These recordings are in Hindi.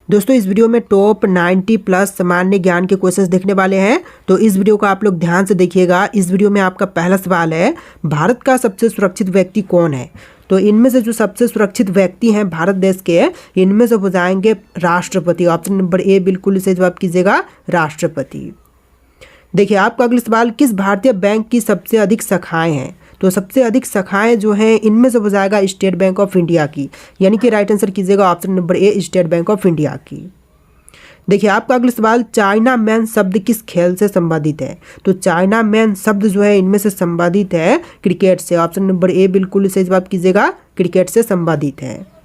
दोस्तों इस वीडियो में टॉप 90 प्लस सामान्य ज्ञान के क्वेश्चंस देखने वाले हैं, तो इस वीडियो को आप लोग ध्यान से देखिएगा। इस वीडियो में आपका पहला सवाल है, भारत का सबसे सुरक्षित व्यक्ति कौन है। तो इनमें से जो सबसे सुरक्षित व्यक्ति हैं भारत देश के, इनमें से हो जाएंगे राष्ट्रपति। ऑप्शन नंबर ए बिल्कुल सही जवाब कीजिएगा, राष्ट्रपति। देखिए आपका अगला सवाल, किस भारतीय बैंक की सबसे अधिक शाखाएं हैं। तो सबसे अधिक शाखाएं जो हैं इनमें से हो जाएगा स्टेट बैंक ऑफ इंडिया की, यानी कि राइट आंसर कीजिएगा option number A state bank of India की। देखिए आपका अगला सवाल, चाइना मैन शब्द किस खेल से संबंधित है। तो चाइना मैन शब्द जो है इनमें से संबंधित है क्रिकेट से। ऑप्शन नंबर ए बिल्कुल सही जवाब कीजिएगा, क्रिकेट से संबंधित है।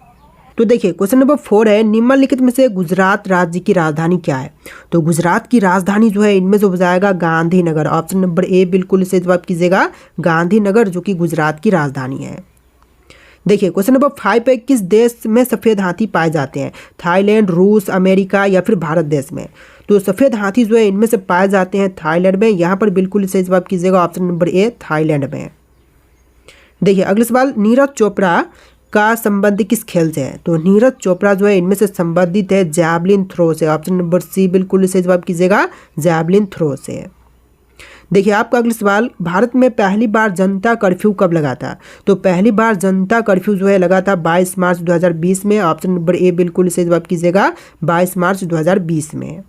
तो देखिए क्वेश्चन नंबर 4 है, निम्नलिखित में से गुजरात राज्य की राजधानी क्या है। तो गुजरात की राजधानी जो है इनमें से हो जाएगा गांधीनगर। ऑप्शन नंबर ए बिल्कुल सही जवाब कीजिएगा, गांधीनगर, जो कि गुजरात की राजधानी है। देखिए क्वेश्चन नंबर 5 है, किस देश में सफ़ेद हाथी पाए जाते हैं। थाईलैंड, रूस, अमेरिका या फिर भारत देश में। तो सफ़ेद हाथी जो है इनमें से पाए जाते हैं थाईलैंड में। यहाँ पर बिल्कुल सही जवाब कीजिएगा ऑप्शन नंबर ए थाईलैंड में। देखिए अगला सवाल, नीरज चोपड़ा का संबंध किस खेल से है। तो नीरज चोपड़ा जो है इनमें से संबंधित है जैवलिन थ्रो से। ऑप्शन नंबर सी बिल्कुल सही जवाब कीजिएगा, जैवलिन थ्रो से। देखिए आपका अगला सवाल, भारत में पहली बार जनता कर्फ्यू कब लगा था। तो पहली बार जनता कर्फ्यू जो है लगा था 22 मार्च 2020 में। ऑप्शन नंबर ए बिल्कुल सही जवाब कीजिएगा, 22 मार्च 2020 में।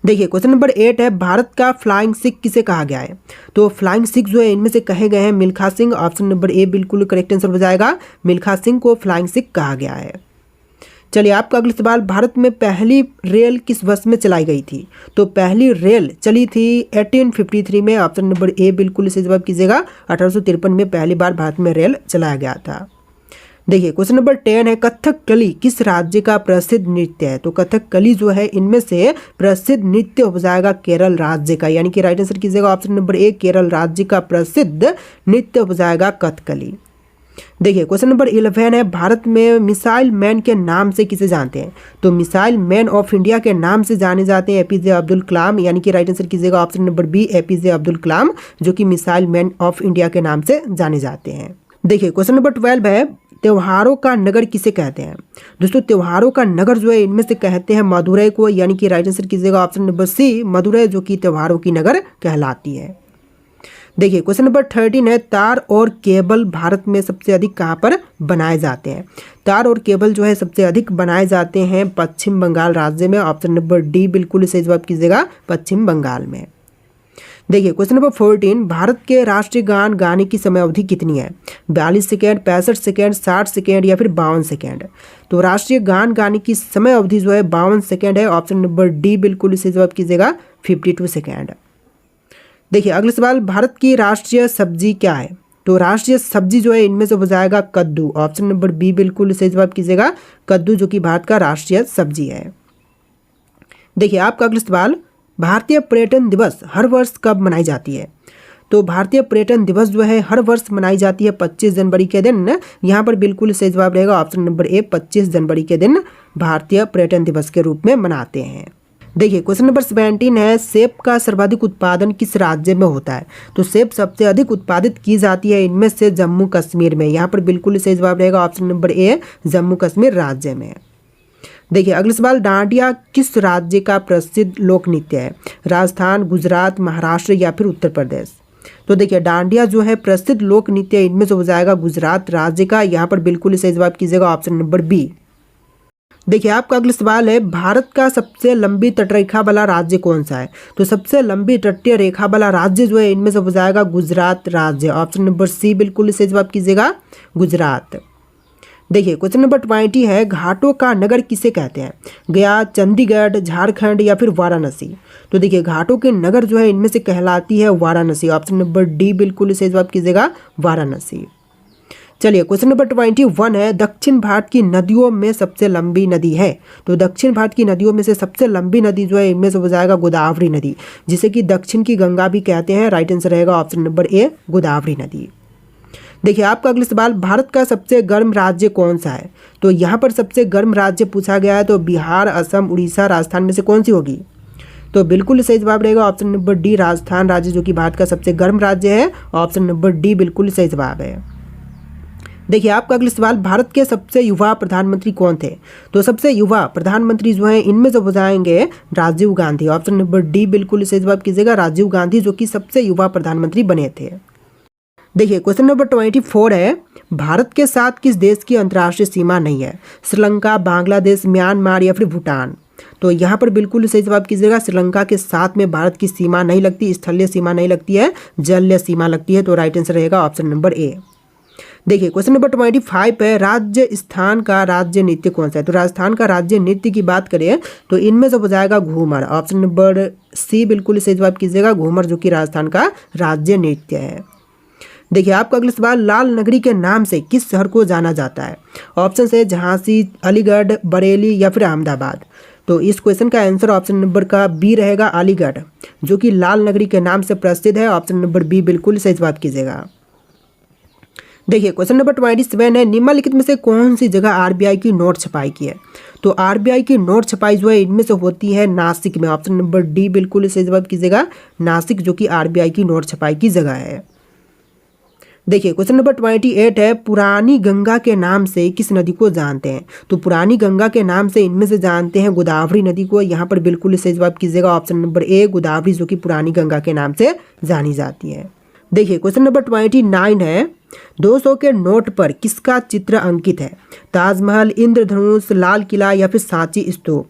देखिए क्वेश्चन नंबर 8 है, भारत का फ्लाइंग सिख किसे कहा गया है। तो फ्लाइंग सिख जो है इनमें से कहे गए हैं Milkha Singh. Option number A बिल्कुल करेक्ट आंसर हो जाएगा, मिल्खा सिंह को फ्लाइंग सिख कहा गया है। चलिए आपका अगला सवाल, भारत में पहली रेल किस वर्ष में चलाई गई थी। तो पहली रेल चली थी 1853 में। ऑप्शन नंबर ए बिल्कुल सही जवाब कीजिएगा, 1853 में पहली बार भारत में रेल चलाया गया था। देखिए क्वेश्चन नंबर 10 है, कथकली किस राज्य का प्रसिद्ध नृत्य है। तो कथकली जो है इनमें से प्रसिद्ध नृत्य हो जाएगा केरल राज्य का, यानी कि राइट आंसर कीजिएगा ऑप्शन नंबर ए केरल राज्य का प्रसिद्ध नृत्य हो जाएगा कथकली। देखिए क्वेश्चन नंबर 11 है, भारत में मिसाइल मैन के नाम से किसे जानते हैं। तो मिसाइल मैन ऑफ इंडिया के नाम से जाने जाते हैं एपीजे अब्दुल कलाम, यानी कि राइट आंसर कीजिएगा option number B APJ Abdul Kalam, जो कि मिसाइल मैन ऑफ इंडिया के नाम से जाने जाते हैं। देखिए क्वेश्चन नंबर 12 है, त्योहारों का नगर किसे कहते हैं। दोस्तों त्योहारों का नगर जो है इनमें से कहते हैं मदुरई को, यानी कि राइट आंसर कीजिएगा ऑप्शन नंबर सी मदुरई, जो कि त्योहारों की नगर कहलाती है। देखिए क्वेश्चन नंबर 13 है, तार और केबल भारत में सबसे अधिक कहाँ पर बनाए जाते हैं। तार और केबल जो है सबसे अधिक बनाए जाते हैं पश्चिम बंगाल राज्य में। ऑप्शन नंबर डी बिल्कुल सही जवाब कीजिएगा, पश्चिम बंगाल में। देखिए क्वेश्चन नंबर 14, भारत के राष्ट्रीय गान गाने की समय अवधि कितनी है। 42 सेकेंड, 65 सेकेंड, 60 सेकेंड या फिर 52 सेकेंड। तो राष्ट्रीय गान गाने की समय अवधि जो है 52 सेकेंड है। ऑप्शन नंबर डी बिल्कुल सही जवाब कीजिएगा, 52 सेकेंड। देखिए अगला सवाल, भारत की राष्ट्रीय सब्जी क्या है। तो राष्ट्रीय सब्जी जो है इनमें से हो जाएगा कद्दू। ऑप्शन नंबर बी बिल्कुल सही जवाब कीजिएगा, कद्दू, जो कि भारत का राष्ट्रीय सब्जी है। देखिए आपका अगला सवाल, भारतीय पर्यटन दिवस हर वर्ष कब मनाई जाती है। तो भारतीय पर्यटन दिवस जो है हर वर्ष मनाई जाती है 25 जनवरी के दिन। यहाँ पर बिल्कुल सही जवाब रहेगा ऑप्शन नंबर ए 25 जनवरी के दिन भारतीय पर्यटन दिवस के रूप में मनाते हैं। देखिए क्वेश्चन नंबर 17 है, सेब का सर्वाधिक उत्पादन किस राज्य में होता है। तो सेब सबसे अधिक उत्पादित की जाती है इनमें से जम्मू कश्मीर में। यहाँ पर बिल्कुल सही जवाब रहेगा ऑप्शन नंबर ए जम्मू कश्मीर राज्य में। देखिए अगला सवाल, डांडिया किस राज्य का प्रसिद्ध लोक नृत्य है। राजस्थान, गुजरात, महाराष्ट्र या फिर उत्तर प्रदेश। तो देखिए डांडिया जो है प्रसिद्ध लोक नृत्य इनमें से हो जाएगा गुजरात राज्य का। यहाँ पर बिल्कुल सही जवाब कीजिएगा ऑप्शन नंबर बी। देखिए आपका अगला सवाल है, भारत का सबसे लंबी तटरेखा वाला राज्य कौन सा है। तो सबसे लंबी तटीय रेखा वाला राज्य जो है इनमें से हो जाएगा गुजरात राज्य। ऑप्शन नंबर सी बिल्कुल सही जवाब कीजिएगा, गुजरात। देखिए क्वेश्चन नंबर 20 है, घाटों का नगर किसे कहते हैं। गया, चंडीगढ़, झारखंड या फिर वाराणसी। तो देखिए घाटों के नगर जो है इनमें से कहलाती है वाराणसी। ऑप्शन नंबर डी बिल्कुल सही जवाब कीजिएगा, वाराणसी। चलिए क्वेश्चन नंबर 21 है, दक्षिण भारत की नदियों में सबसे लंबी नदी है। तो दक्षिण भारत की नदियों में से सबसे लंबी नदी जो है इनमें से हो जाएगा गोदावरी नदी, जिसे कि दक्षिण की गंगा भी कहते हैं। राइट आंसर रहेगा ऑप्शन नंबर ए गोदावरी नदी। देखिए आपका अगला सवाल, भारत का सबसे गर्म राज्य कौन सा है। तो यहाँ पर सबसे गर्म राज्य पूछा गया है, तो बिहार, असम, उड़ीसा, राजस्थान में से कौन सी होगी। तो बिल्कुल सही जवाब रहेगा ऑप्शन नंबर डी राजस्थान राज्य, जो कि भारत का सबसे गर्म राज्य है। ऑप्शन नंबर डी बिल्कुल सही जवाब है। देखिए आपका अगला सवाल, भारत के सबसे युवा प्रधानमंत्री कौन थे? तो सबसे युवा प्रधानमंत्री जो है इनमें से हो जाएंगे Rajiv Gandhi. Option number D बिल्कुल सही जवाब कीजिएगा, राजीव गांधी जो कि सबसे युवा प्रधानमंत्री बने थे। देखिए क्वेश्चन नंबर 24 है, भारत के साथ किस देश की अंतर्राष्ट्रीय सीमा नहीं है? श्रीलंका, बांग्लादेश, म्यांमार या फिर भूटान? तो यहाँ पर बिल्कुल सही जवाब कीजिएगा, श्रीलंका के साथ में भारत की सीमा नहीं लगती, स्थलीय सीमा नहीं लगती है, जलीय सीमा लगती है। तो राइट आंसर रहेगा ऑप्शन नंबर ए। देखिए क्वेश्चन नंबर 25 है, राजस्थान का राज्य नृत्य कौन सा है? तो राजस्थान का राज्य नृत्य की बात करें तो इनमें से हो जाएगा घूमर। ऑप्शन नंबर सी बिल्कुल सही जवाब कीजिएगा, घूमर जो कि राजस्थान का राज्य नृत्य है। देखिए आपका अगला सवाल, लाल नगरी के नाम से किस शहर को जाना जाता है? ऑप्शन है झांसी, अलीगढ़, बरेली या फिर अहमदाबाद? तो इस क्वेश्चन का आंसर ऑप्शन नंबर का बी रहेगा, अलीगढ़, जो कि लाल नगरी के नाम से प्रसिद्ध है। ऑप्शन नंबर बी बिल्कुल सही जवाब कीजिएगा। देखिए क्वेश्चन नंबर 27 है, निम्नलिखित में से कौन सी जगह आरबीआई की नोट छपाई की है? तो आरबीआई की नोट छपाई जो है इनमें से होती है नासिक में। ऑप्शन नंबर डी बिल्कुल सही जवाब कीजिएगा, नासिक जो कि आरबीआई की नोट छपाई की जगह है। देखिए क्वेश्चन नंबर 28 है, पुरानी गंगा के नाम से किस नदी को जानते हैं? तो पुरानी गंगा के नाम से इनमें से जानते हैं गोदावरी नदी को। यहाँ पर बिल्कुल सही जवाब कीजिएगा, ऑप्शन नंबर ए गोदावरी जो कि पुरानी गंगा के नाम से जानी जाती है। देखिए क्वेश्चन नंबर 29 है, 200 के नोट पर किसका चित्र अंकित है? ताजमहल, इंद्रधनुष, लाल किला या फिर सांची स्तूप?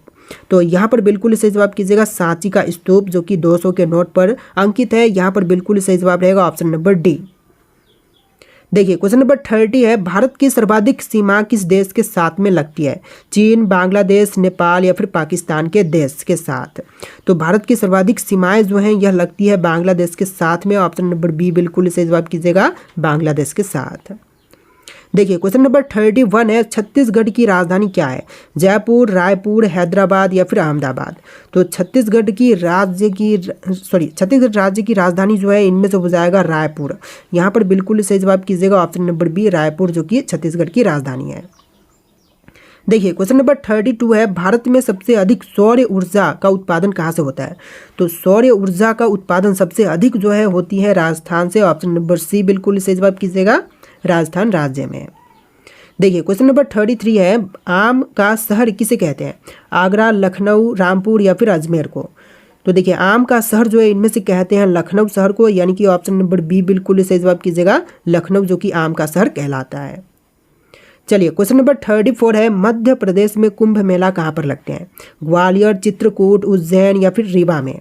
तो यहाँ पर बिल्कुल सही जवाब कीजिएगा, सांची का स्तूप जो कि 200 के नोट पर अंकित है। यहाँ पर बिल्कुल सही जवाब रहेगा ऑप्शन नंबर डी। देखिए क्वेश्चन नंबर 30 है, भारत की सर्वाधिक सीमा किस देश के साथ में लगती है? चीन, बांग्लादेश, नेपाल या फिर पाकिस्तान के देश के साथ? तो भारत की सर्वाधिक सीमाएं जो हैं यह लगती है बांग्लादेश के साथ में। ऑप्शन नंबर बी बिल्कुल सही जवाब कीजिएगा, बांग्लादेश के साथ। देखिए क्वेश्चन नंबर 31 है, छत्तीसगढ़ की राजधानी क्या है? जयपुर, रायपुर, हैदराबाद या फिर अहमदाबाद? तो छत्तीसगढ़ राज्य की राजधानी जो है इनमें से हो जाएगा रायपुर। यहाँ पर बिल्कुल सही जवाब कीजिएगा, ऑप्शन नंबर बी रायपुर जो कि छत्तीसगढ़ की राजधानी है। देखिए क्वेश्चन नंबर 32 है, भारत में सबसे अधिक सौर ऊर्जा का उत्पादन कहाँ से होता है? तो सौर ऊर्जा का उत्पादन सबसे अधिक जो है होती है राजस्थान से। ऑप्शन नंबर सी बिल्कुल सही जवाब कीजिएगा, राजस्थान राज्य में। देखिए क्वेश्चन नंबर 33 है, आम का शहर किसे कहते हैं? आगरा, लखनऊ, रामपुर या फिर अजमेर को? तो देखिए आम का शहर जो है इनमें से कहते हैं लखनऊ शहर को, यानी कि ऑप्शन नंबर बी बिल्कुल सही जवाब कीजिएगा, लखनऊ जो कि आम का शहर कहलाता है। चलिए क्वेश्चन नंबर 34 है, मध्य प्रदेश में कुंभ मेला कहाँ पर लगते हैं? ग्वालियर, चित्रकूट, उज्जैन या फिर रीवा में?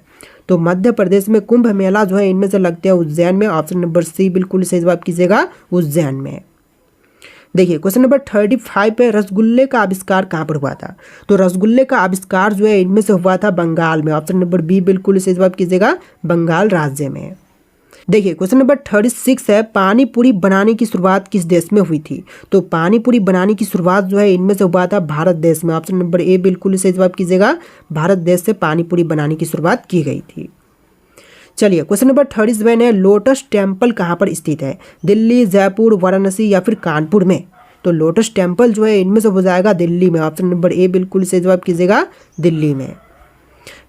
तो मध्य प्रदेश में कुंभ मेला जो है इनमें से लगते हैं उज्जैन में। ऑप्शन नंबर सी बिल्कुल सही जवाब कीजिएगा, उज्जैन में। देखिए क्वेश्चन नंबर 35 पे, रसगुल्ले का आविष्कार कहाँ पर हुआ था? तो रसगुल्ले का आविष्कार जो है इनमें से हुआ था बंगाल में। ऑप्शन नंबर बी बिल्कुल सही जवाब कीजिएगा, बंगाल राज्य में। देखिए क्वेश्चन नंबर 36 है, पानी पूरी बनाने की शुरुआत किस देश में हुई थी? तो पानी पूरी बनाने की शुरुआत जो है इनमें से हुआ था भारत देश में। ऑप्शन नंबर ए बिल्कुल सही जवाब कीजिएगा, भारत देश से पानी पूरी बनाने की शुरुआत की गई थी। चलिए क्वेश्चन नंबर 37 है, लोटस टेम्पल कहाँ पर स्थित है? दिल्ली, जयपुर, वाराणसी या फिर कानपुर में? तो लोटस टेम्पल जो है इनमें से हो जाएगा दिल्ली में। ऑप्शन नंबर ए बिल्कुल सही जवाब कीजिएगा, दिल्ली में।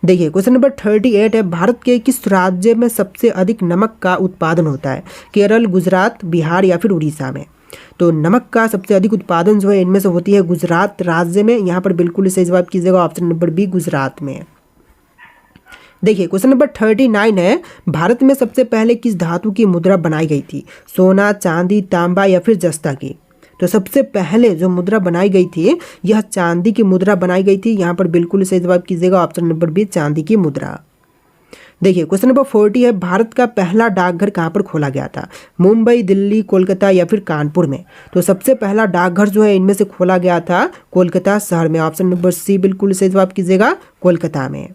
देखिए क्वेश्चन नंबर 38 है, भारत के किस राज्य में सबसे अधिक नमक का उत्पादन होता है? केरल, गुजरात, बिहार या फिर उड़ीसा में? तो नमक का सबसे अधिक उत्पादन जो है इनमें से होती है गुजरात राज्य में। यहाँ पर बिल्कुल सही जवाब कीजिएगा, ऑप्शन नंबर बी गुजरात में। देखिए क्वेश्चन नंबर 39 है, भारत में सबसे पहले किस धातु की मुद्रा बनाई गई थी? सोना, चांदी, तांबा या फिर जस्ता की? तो सबसे पहले जो मुद्रा बनाई गई थी यह चांदी की मुद्रा बनाई गई थी। यहाँ पर बिल्कुल सही जवाब कीजिएगा, ऑप्शन नंबर बी चांदी की मुद्रा। देखिए क्वेश्चन नंबर 40 है, भारत का पहला डाकघर कहाँ पर खोला गया था? मुंबई, दिल्ली, कोलकाता या फिर कानपुर में? तो सबसे पहला डाकघर जो है इनमें से खोला गया था कोलकाता शहर में। ऑप्शन नंबर सी बिल्कुल सही जवाब कीजिएगा, कोलकाता में।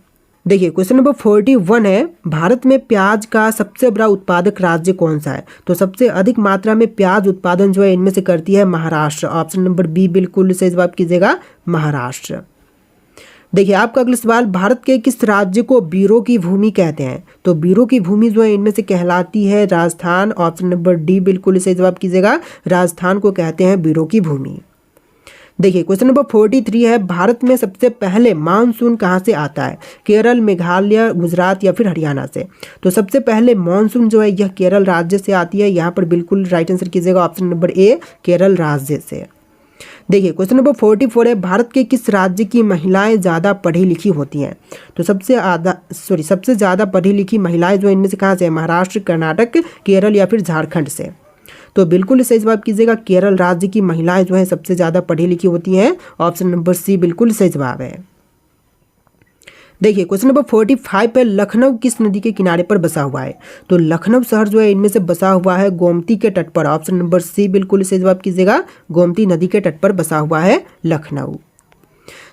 देखिए क्वेश्चन नंबर 41 है, भारत में प्याज का सबसे बड़ा उत्पादक राज्य कौन सा है? तो सबसे अधिक मात्रा में प्याज उत्पादन जो है इनमें से करती है महाराष्ट्र। ऑप्शन नंबर बी बिल्कुल सही जवाब कीजिएगा, महाराष्ट्र। देखिए आपका अगला सवाल, भारत के किस राज्य को बीरों की भूमि कहते हैं? तो बीरों की भूमि जो है इनमें से कहलाती है राजस्थान। ऑप्शन नंबर डी बिल्कुल सही जवाब कीजिएगा, राजस्थान को कहते हैं बीरों की भूमि। देखिए क्वेश्चन नंबर 43 है, भारत में सबसे पहले मानसून कहाँ से आता है? केरल, मेघालय, गुजरात या फिर हरियाणा से? तो सबसे पहले मानसून जो है यह केरल राज्य से आती है। यहाँ पर बिल्कुल राइट आंसर कीजिएगा ऑप्शन नंबर ए, केरल राज्य से। देखिए क्वेश्चन नंबर 44 है, भारत के किस राज्य की महिलाएं ज़्यादा पढ़ी लिखी होती हैं? तो सबसे ज़्यादा पढ़ी लिखी महिलाएं जो इनमें से कहाँ से है? महाराष्ट्र, कर्नाटक, केरल या फिर झारखंड से? तो बिल्कुल सही जवाब कीजिएगा, केरल राज्य की महिलाएं जो है सबसे ज़्यादा पढ़ी लिखी होती हैं। ऑप्शन नंबर सी बिल्कुल सही जवाब है। देखिए क्वेश्चन नंबर 45 पे, लखनऊ किस नदी के किनारे पर बसा हुआ है? तो लखनऊ शहर जो है इनमें से बसा हुआ है गोमती के तट पर। ऑप्शन नंबर सी बिल्कुल सही जवाब कीजिएगा, गोमती नदी के तट पर बसा हुआ है लखनऊ।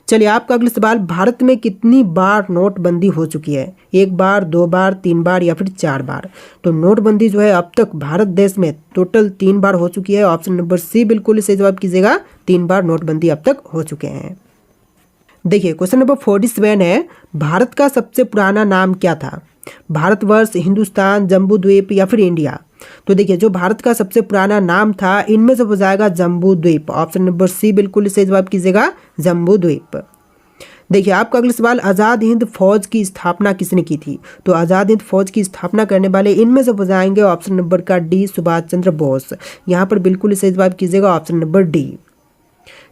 चलिए आपका अगला सवाल, भारत में कितनी बार नोटबंदी हो चुकी है? 1 बार, 2 बार, 3 बार या फिर 4 बार? तो नोटबंदी जो है अब तक भारत देश में टोटल 3 बार हो चुकी है। ऑप्शन नंबर सी बिल्कुल सही जवाब कीजिएगा, 3 बार नोटबंदी अब तक हो चुके हैं। देखिए क्वेश्चन नंबर 47 है, भारत का सबसे पुराना नाम क्या था? भारतवर्ष, हिंदुस्तान, जम्बू द्वीप या फिर इंडिया? तो देखिए जो भारत का सबसे पुराना नाम था इनमें से हो जाएगा जम्बू द्वीप। ऑप्शन नंबर सी बिल्कुल सही जवाब कीजिएगा, जम्बू द्वीप। देखिए आपका अगला सवाल, आज़ाद हिंद फौज की स्थापना किसने की थी? तो आज़ाद हिंद फौज की स्थापना करने वाले इनमें से हो जाएंगे ऑप्शन नंबर का डी, सुभाष चंद्र बोस। यहाँ पर बिल्कुल सही जवाब कीजिएगा, ऑप्शन नंबर डी।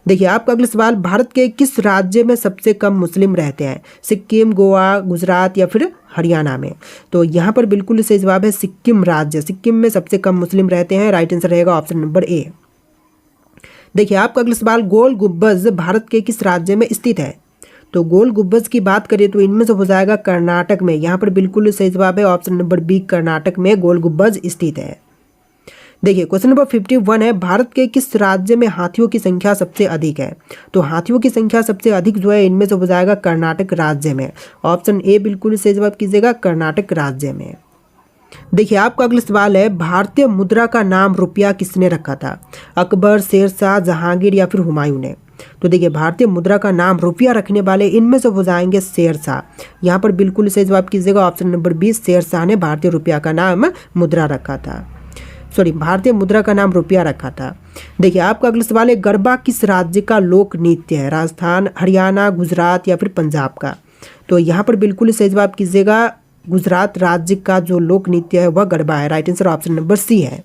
देखिए आपका अगला सवाल, भारत के किस राज्य में सबसे कम मुस्लिम रहते हैं? सिक्किम, गोवा, गुजरात या फिर हरियाणा में? तो यहाँ पर बिल्कुल सही जवाब है सिक्किम राज्य। सिक्किम में सबसे कम मुस्लिम रहते हैं। राइट आंसर रहेगा ऑप्शन नंबर ए। देखिए आपका अगला सवाल, गोल गुंबज भारत के किस राज्य में स्थित है? तो गोल गुंबज की बात करें तो इनमें से हो जाएगा कर्नाटक में। यहाँ पर बिल्कुल सही जवाब है ऑप्शन नंबर बी, कर्नाटक में गोल गुंबज स्थित है। देखिए क्वेश्चन नंबर 51 है, भारत के किस राज्य में हाथियों की संख्या सबसे अधिक है? तो हाथियों की संख्या सबसे अधिक जो है इनमें से हो जाएगा कर्नाटक राज्य में। ऑप्शन ए बिल्कुल सही जवाब कीजिएगा, कर्नाटक राज्य में। देखिए आपका अगला सवाल है, भारतीय मुद्रा का नाम रुपया किसने रखा था? अकबर, शेरशाह, जहांगीर या फिर हुमायूं ने? तो देखिए भारतीय मुद्रा का नाम रुपया रखने वाले इनमें से हो जाएंगे शेरशाह। यहाँ पर बिल्कुल सही जवाब कीजिएगा, ऑप्शन नंबर बी, शेरशाह ने भारतीय रुपया का नाम मुद्रा रखा था। भारतीय मुद्रा का नाम रुपया रखा था। देखिए आपका अगला सवाल है, गरबा किस राज्य का लोक नृत्य है? राजस्थान, हरियाणा, गुजरात या फिर पंजाब का? तो यहाँ पर बिल्कुल सही जवाब कीजिएगा, गुजरात राज्य का जो लोक नृत्य है वह गरबा है। Right answer option number C है।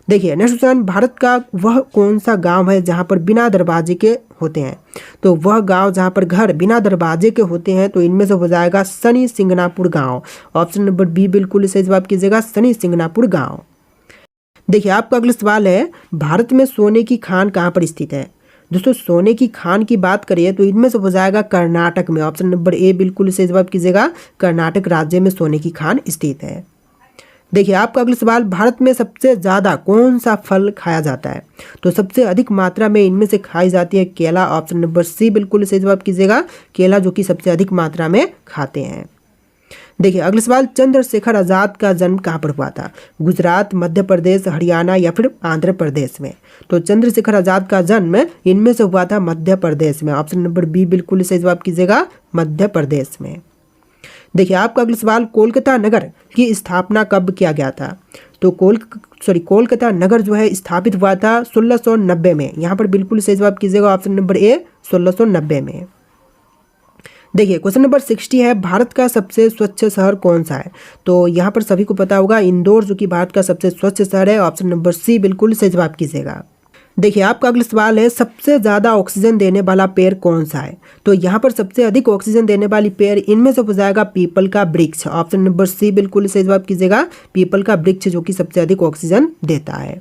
देखिए नेक्स्ट क्वेश्चन, भारत का वह कौन सा गांव है जहां पर बिना दरवाजे के होते हैं? तो वह गांव जहां पर घर बिना दरवाजे के होते हैं तो इनमें से हो जाएगा शनि सिंगनापुर गांव। ऑप्शन नंबर बी बिल्कुल सही जवाब कीजिएगा, शनि सिंगनापुर गांव। देखिए आपका अगला सवाल है, भारत में सोने की खान कहाँ पर स्थित है? दोस्तों सोने की खान की बात करिए तो इनमें से हो जाएगा कर्नाटक में। ऑप्शन नंबर ए बिल्कुल सही जवाब कीजिएगा, कर्नाटक राज्य में सोने की खान स्थित है। देखिए आपका अगला सवाल, भारत में सबसे ज़्यादा कौन सा फल खाया जाता है? तो सबसे अधिक मात्रा में इनमें से खाई जाती है केला। ऑप्शन नंबर सी बिल्कुल सही जवाब कीजिएगा, केला जो कि सबसे अधिक मात्रा में खाते हैं। देखिए अगला सवाल, चंद्रशेखर आजाद का जन्म कहाँ पर हुआ था? गुजरात, मध्य प्रदेश, हरियाणा या फिर आंध्र प्रदेश में? तो चंद्रशेखर आजाद का जन्म इनमें से हुआ था मध्य प्रदेश में। ऑप्शन नंबर बी बिल्कुल सही जवाब कीजिएगा, मध्य प्रदेश में। देखिए आपका अगला सवाल, कोलकाता नगर की स्थापना कब किया गया था? तो कोलकाता नगर जो है स्थापित हुआ था 1690 में। यहाँ पर बिल्कुल सही जवाब कीजिएगा, ऑप्शन नंबर ए 1690 में। देखिए क्वेश्चन नंबर 60 है, भारत का सबसे स्वच्छ शहर कौन सा है? तो यहाँ पर सभी को पता होगा इंदौर जो कि भारत का सबसे स्वच्छ शहर है। ऑप्शन नंबर सी बिल्कुल सही जवाब कीजिएगा। देखिए आपका अगला सवाल है, सबसे ज़्यादा ऑक्सीजन देने वाला पेड़ कौन सा है? तो यहाँ पर सबसे अधिक ऑक्सीजन देने वाली पेड़ इनमें से हो जाएगा पीपल का वृक्ष। ऑप्शन नंबर सी बिल्कुल सही जवाब कीजिएगा, पीपल का वृक्ष जो कि सबसे अधिक ऑक्सीजन देता है।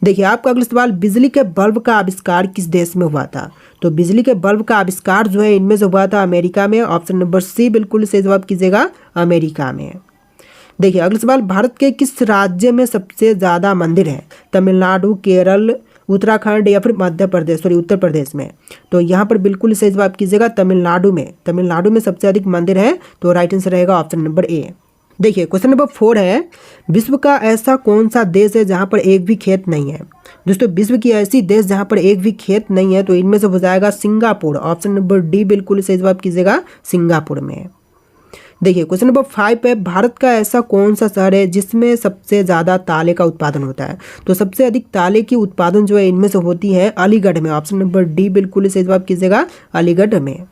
देखिए आपका अगला सवाल, बिजली के बल्ब का आविष्कार किस देश में हुआ था? तो बिजली के बल्ब का आविष्कार जो है इनमें से हुआ था अमेरिका में। ऑप्शन नंबर सी बिल्कुल सही जवाब कीजिएगा, अमेरिका में। देखिए अगला सवाल, भारत के किस राज्य में सबसे ज़्यादा मंदिर हैं? तमिलनाडु, केरल, उत्तराखंड या फिर उत्तर प्रदेश में? तो यहाँ पर बिल्कुल सही जवाब कीजिएगा, तमिलनाडु में। तमिलनाडु में सबसे अधिक मंदिर हैं। तो राइट आंसर रहेगा ऑप्शन नंबर ए। देखिए क्वेश्चन नंबर 4 है, विश्व का ऐसा कौन सा देश है जहाँ पर एक भी खेत नहीं है? दोस्तों विश्व की ऐसी देश जहाँ पर एक भी खेत नहीं है तो इनमें से हो जाएगा सिंगापुर। ऑप्शन नंबर डी बिल्कुल सही जवाब कीजिएगा, सिंगापुर में। देखिए क्वेश्चन नंबर 5 है, भारत का ऐसा कौन सा शहर है जिसमें सबसे ज़्यादा ताले का उत्पादन होता है। तो सबसे अधिक ताले की उत्पादन जो है इनमें से होती है अलीगढ़ में। ऑप्शन नंबर डी बिल्कुल सही जवाब कीजिएगा, अलीगढ़ में।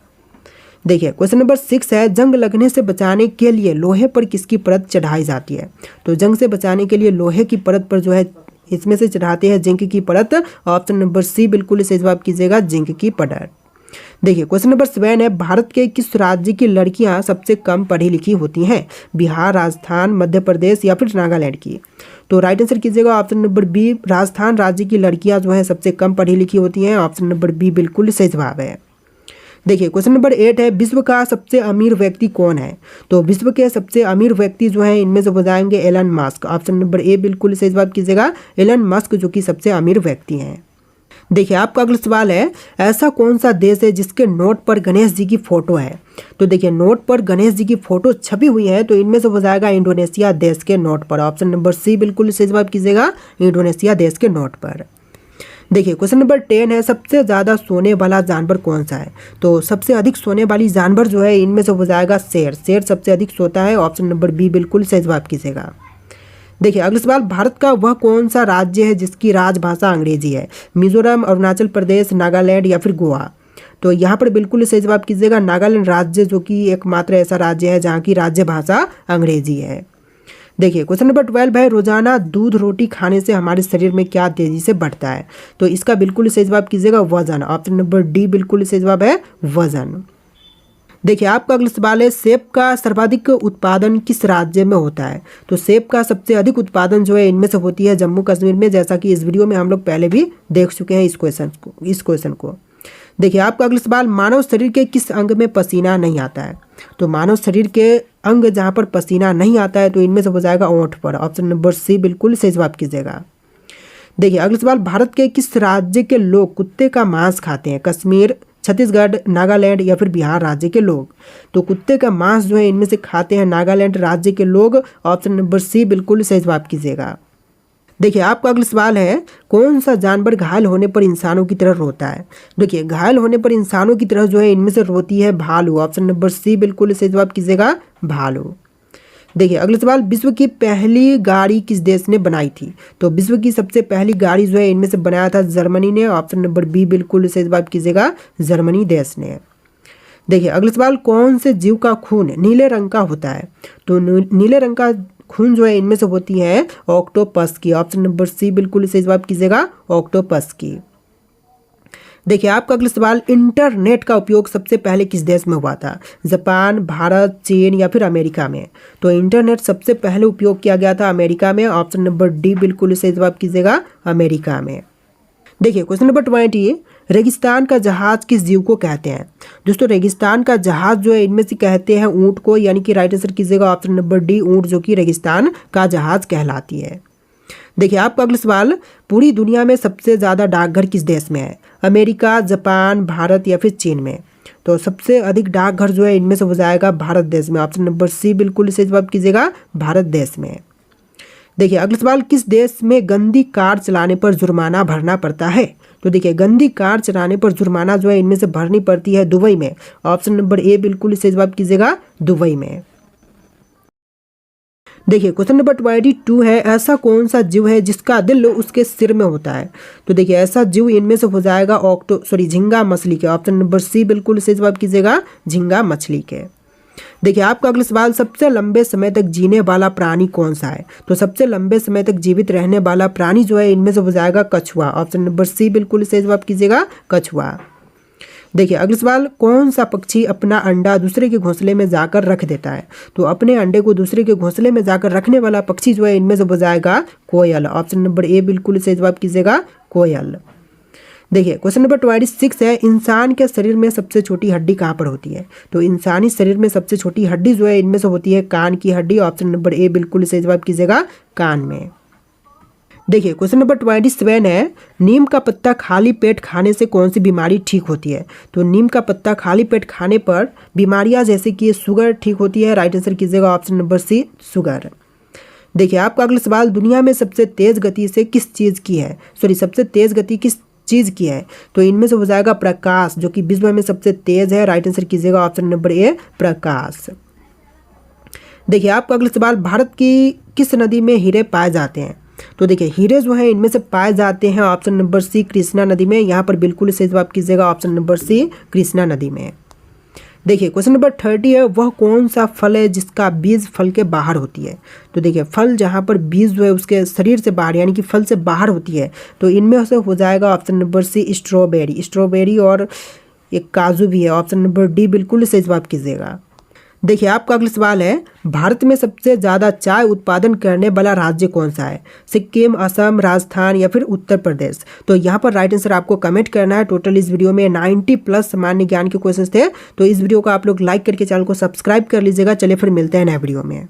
देखिए क्वेश्चन नंबर 6 है, जंग लगने से बचाने के लिए लोहे पर किसकी परत चढ़ाई जाती है। तो जंग से बचाने के लिए लोहे की परत पर जो है इसमें से चढ़ाते हैं जिंक की परत। ऑप्शन नंबर सी बिल्कुल सही जवाब कीजिएगा, जिंक की परत। देखिए क्वेश्चन नंबर 7 है, भारत के किस राज्य की लड़कियां सबसे कम पढ़ी लिखी होती हैं। बिहार, राजस्थान, मध्य प्रदेश या फिर नागालैंड की। तो राइट आंसर कीजिएगा ऑप्शन नंबर बी, राजस्थान राज्य की लड़कियां जो है सबसे कम पढ़ी लिखी होती हैं। ऑप्शन नंबर बी बिल्कुल सही जवाब है। देखिए क्वेश्चन नंबर 8 है, विश्व का सबसे अमीर व्यक्ति कौन है। तो विश्व के सबसे अमीर व्यक्ति जो है इनमें से हो जाएंगे Elon Musk. Option number A बिल्कुल सही जवाब कीजिएगा, एलन मस्क जो कि सबसे अमीर व्यक्ति हैं। देखिए आपका अगला सवाल है, ऐसा कौन सा देश है जिसके नोट पर गणेश जी की फोटो है। तो देखिए नोट पर गणेश जी की फोटो छपी हुई है, तो इनमें से हो जाएगा इंडोनेशिया देश के नोट पर। ऑप्शन नंबर सी बिल्कुल सही जवाब कीजिएगा, इंडोनेशिया देश के नोट पर। देखिए क्वेश्चन नंबर 10 है, सबसे ज़्यादा सोने वाला जानवर कौन सा है। तो सबसे अधिक सोने वाली जानवर जो है इनमें से हो जाएगा शेर। शेर सबसे अधिक सोता है। ऑप्शन नंबर बी बिल्कुल सही जवाब कीजिएगा। देखिए अगला सवाल, भारत का वह कौन सा राज्य है जिसकी राजभाषा अंग्रेजी है। मिजोरम, अरुणाचल प्रदेश, नागालैंड या फिर गोवा। तो यहाँ पर बिल्कुल सही जवाब कीजिएगा, नागालैंड राज्य जो कि एकमात्र ऐसा राज्य है जहाँ की राज्य भाषा अंग्रेजी है। देखिए क्वेश्चन नंबर 12 है, रोजाना दूध रोटी खाने से हमारे शरीर में क्या तेजी से बढ़ता है। तो इसका बिल्कुल सही जवाब कीजिएगा, वजन। ऑप्शन नंबर डी बिल्कुल सही जवाब है, वजन। देखिए आपका अगला सवाल है, सेब का सर्वाधिक उत्पादन किस राज्य में होता है। तो सेब का सबसे अधिक उत्पादन जो है इनमें से होती है जम्मू कश्मीर में, जैसा कि इस वीडियो में हम लोग पहले भी देख चुके हैं इस क्वेश्चन को। देखिए आपका अगला सवाल, मानव शरीर के किस अंग में पसीना नहीं आता है। तो मानव शरीर के अंग जहाँ पर पसीना नहीं आता है तो इनमें से हो जाएगा ओंठ पर। ऑप्शन नंबर सी बिल्कुल सही जवाब कीजिएगा। देखिए अगला सवाल, भारत के किस राज्य के लोग कुत्ते का मांस खाते हैं। कश्मीर, छत्तीसगढ़, नागालैंड या फिर बिहार राज्य के लोग। तो कुत्ते का मांस जो है इनमें से खाते हैं नागालैंड राज्य के लोग। ऑप्शन नंबर सी बिल्कुल सही जवाब कीजिएगा। देखिए आपका अगला सवाल है, कौन सा जानवर घायल होने पर इंसानों की तरह रोता है। देखिए घायल होने पर इंसानों की तरह जो है इनमें से रोती है भालू। ऑप्शन नंबर सी बिल्कुल सही जवाब कीजिएगा, भालू। देखिए अगला सवाल, विश्व की पहली गाड़ी किस देश ने बनाई थी। तो विश्व की सबसे पहली गाड़ी जो है इनमें से बनाया था जर्मनी ने। ऑप्शन नंबर बी बिल्कुल सही जवाब कीजिएगा, जर्मनी देश ने। देखिए अगला सवाल, कौन से जीव का खून नीले रंग का होता है। तो नीले रंग का खून जो है इनमें से होती है ऑक्टोपस की। ऑप्शन नंबर सी बिल्कुल सही जवाब कीजिएगा, ऑक्टोपस की। देखिए आपका अगला सवाल, इंटरनेट का उपयोग सबसे पहले किस देश में हुआ था। जापान, भारत, चीन या फिर अमेरिका में। तो इंटरनेट सबसे पहले उपयोग किया गया था अमेरिका में। ऑप्शन नंबर डी बिल्कुल सही जवाब कीजिएगा, अमेरिका में। देखिए क्वेश्चन नंबर 20, रेगिस्तान का जहाज किस जीव को कहते हैं। दोस्तों रेगिस्तान का जहाज जो है इनमें से कहते हैं ऊंट को, यानी कि राइट आंसर कीजिएगा ऑप्शन नंबर डी, ऊंट जो कि रेगिस्तान का जहाज कहलाती है। देखिए आपका अगला सवाल, पूरी दुनिया में सबसे ज़्यादा डाकघर किस देश में है। अमेरिका, जापान, भारत या फिर चीन में। तो सबसे अधिक डाकघर जो है इनमें से हो जाएगा भारत देश में। ऑप्शन नंबर सी बिल्कुल सही जवाब कीजिएगा, भारत देश में। देखिए अगला सवाल, किस देश में गंदी कार चलाने पर जुर्माना भरना पड़ता है। तो देखिए गंदी कार चलाने पर जुर्माना जो है इनमें से भरनी पड़ती है दुबई में। ऑप्शन नंबर ए बिल्कुल सही जवाब कीजिएगा, दुबई में। देखिए क्वेश्चन नंबर 22 है, ऐसा कौन सा जीव है जिसका दिल उसके सिर में होता है। तो देखिए ऐसा जीव इनमें से हो जाएगा झींगा मछली के। ऑप्शन नंबर सी बिल्कुल सही जवाब कीजिएगा, झींगा मछली के। देखिए आपका अगला सवाल, सबसे लंबे समय तक जीने वाला प्राणी कौन सा है। तो सबसे लंबे समय तक जीवित रहने वाला प्राणी जो है इनमें से हो जाएगा कछुआ। ऑप्शन नंबर सी बिल्कुल सही जवाब कीजिएगा, कछुआ। देखिए अगला सवाल, कौन सा पक्षी अपना अंडा दूसरे के घोंसले में जाकर रख देता है। तो अपने अंडे को दूसरे के घोंसले में जाकर रखने वाला पक्षी जो है इनमें से हो जाएगा कोयल। ऑप्शन नंबर ए बिल्कुल सही जवाब कीजिएगा, कोयल। देखिए क्वेश्चन नंबर 26 है, इंसान के शरीर में सबसे छोटी हड्डी कहाँ पर होती है। तो इंसानी शरीर में सबसे छोटी हड्डी जो है इनमें से होती है कान की हड्डी। ऑप्शन नंबर ए बिल्कुल सही जवाब कीजिएगा, कान में। देखिए क्वेश्चन नंबर 27 है, नीम का पत्ता खाली पेट खाने से कौन सी बीमारी ठीक होती है। तो नीम का पत्ता खाली पेट खाने पर बीमारियां जैसे कि शुगर ठीक होती है। राइट आंसर कीजिएगा ऑप्शन नंबर सी, शुगर। देखिए आपका अगला सवाल, दुनिया में सबसे तेज गति से किस चीज़ की है, सबसे तेज गति किस चीज़ की है। तो इनमें से हो जाएगा प्रकाश, जो कि विश्व में सबसे तेज है। राइट आंसर कीजिएगा ऑप्शन नंबर ए, प्रकाश। देखिए आपका अगला सवाल, भारत की किस नदी में हीरे पाए जाते हैं? तो देखिए हीरे जो हैं इनमें से पाए जाते हैं ऑप्शन नंबर सी कृष्णा नदी में। यहाँ पर बिल्कुल सही जवाब कीजिएगा, ऑप्शन नंबर सी कृष्णा नदी में। देखिए क्वेश्चन नंबर 30 है, वह कौन सा फल है जिसका बीज फल के बाहर होती है? तो देखिए फल जहाँ पर बीज जो है उसके शरीर से बाहर यानी कि फल से बाहर होती है, तो इनमें से हो जाएगा option number C strawberry. Strawberry और एक काजू भी है, ऑप्शन नंबर डी बिल्कुल सही जवाब कीजिएगा। देखिए आपका अगला सवाल है, भारत में सबसे ज़्यादा चाय उत्पादन करने वाला राज्य कौन सा है? सिक्किम, असम, राजस्थान या फिर उत्तर प्रदेश? तो यहाँ पर राइट आंसर आपको कमेंट करना है। टोटल इस वीडियो में 90 प्लस सामान्य ज्ञान के क्वेश्चन थे, तो इस वीडियो को आप लोग लाइक करके चैनल को सब्सक्राइब कर लीजिएगा। चलिए फिर मिलते हैं नए वीडियो में।